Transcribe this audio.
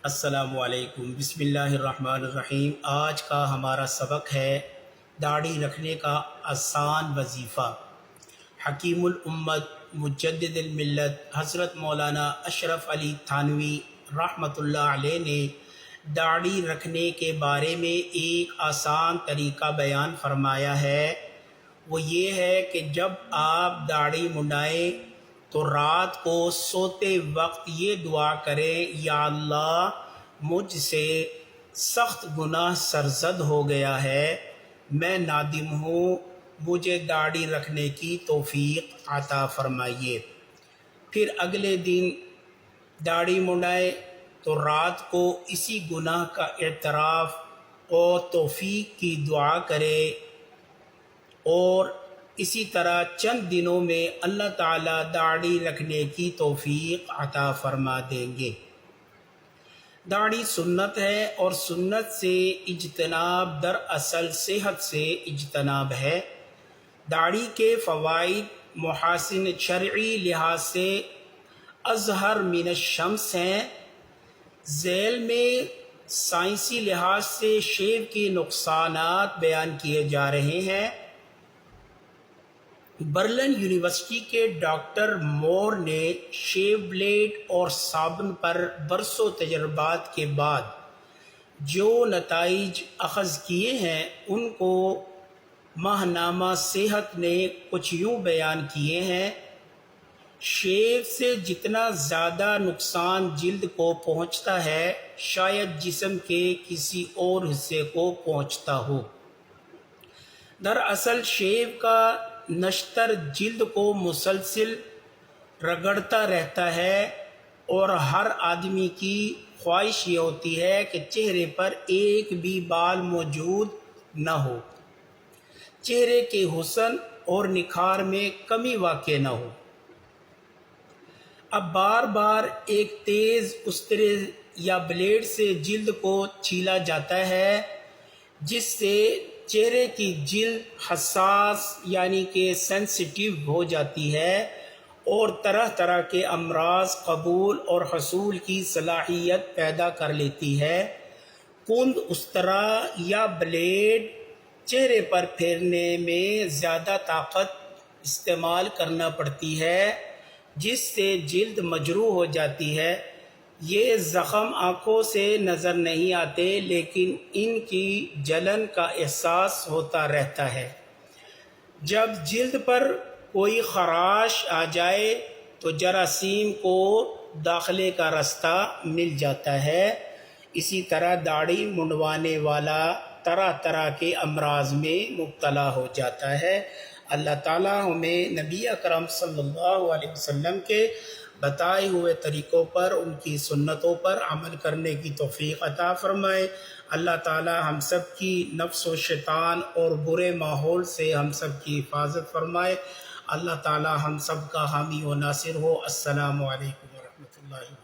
السلام علیکم، بسم اللہ الرحمن الرحیم۔ آج کا ہمارا سبق ہے داڑھی رکھنے کا آسان وظیفہ۔ حکیم الامت مجدد الملت حضرت مولانا اشرف علی تھانوی رحمۃ اللہ علیہ نے داڑھی رکھنے کے بارے میں ایک آسان طریقہ بیان فرمایا ہے۔ وہ یہ ہے کہ جب آپ داڑھی منڈائیں تو رات کو سوتے وقت یہ دعا کریں، یا اللہ مجھ سے سخت گناہ سرزد ہو گیا ہے، میں نادم ہوں، مجھے داڑھی رکھنے کی توفیق عطا فرمائیے۔ پھر اگلے دن داڑھی منڈائیں تو رات کو اسی گناہ کا اعتراف اور توفیق کی دعا کرے، اور اسی طرح چند دنوں میں اللہ تعالیٰ داڑھی رکھنے کی توفیق عطا فرما دیں گے۔ داڑھی سنت ہے اور سنت سے اجتناب دراصل صحت سے اجتناب ہے۔ داڑھی کے فوائد محاسن شرعی لحاظ سے اظہر من الشمس ہیں۔ ذیل میں سائنسی لحاظ سے شیو کے نقصانات بیان کیے جا رہے ہیں۔ برلن یونیورسٹی کے ڈاکٹر مور نے شیو بلیڈ اور صابن پر برسوں تجربات کے بعد جو نتائج اخذ کیے ہیں ان کو ماہنامہ صحت نے کچھ یوں بیان کیے ہیں۔ شیو سے جتنا زیادہ نقصان جلد کو پہنچتا ہے شاید جسم کے کسی اور حصے کو پہنچتا ہو۔ دراصل شیو کا نشتر جلد کو مسلسل رگڑتا رہتا ہے، اور ہر آدمی کی خواہش یہ ہوتی ہے کہ چہرے پر ایک بھی بال موجود نہ ہو، چہرے کے حسن اور نکھار میں کمی واقع نہ ہو۔ اب بار بار ایک تیز استرے یا بلیڈ سے جلد کو چھیلا جاتا ہے، جس سے چہرے کی جلد حساس یعنی کہ سینسیٹیو ہو جاتی ہے اور طرح طرح کے امراض قبول اور حصول کی صلاحیت پیدا کر لیتی ہے۔ کند استرا یا بلیڈ چہرے پر پھیرنے میں زیادہ طاقت استعمال کرنا پڑتی ہے، جس سے جلد مجروح ہو جاتی ہے۔ یہ زخم آنکھوں سے نظر نہیں آتے، لیکن ان کی جلن کا احساس ہوتا رہتا ہے۔ جب جلد پر کوئی خراش آ جائے تو جراثیم کو داخلے کا رستہ مل جاتا ہے۔ اسی طرح داڑھی منڈوانے والا طرح طرح کے امراض میں مبتلا ہو جاتا ہے۔ اللہ تعالیٰ ہمیں نبی اکرم صلی اللہ علیہ وسلم کے بتائے ہوئے طریقوں پر، ان کی سنتوں پر عمل کرنے کی توفیق عطا فرمائے۔ اللہ تعالیٰ ہم سب کی نفس و شیطان اور برے ماحول سے ہم سب کی حفاظت فرمائے۔ اللہ تعالیٰ ہم سب کا حامی و ناصر ہو۔ السلام علیکم ورحمۃ اللہ وبرکاتہ۔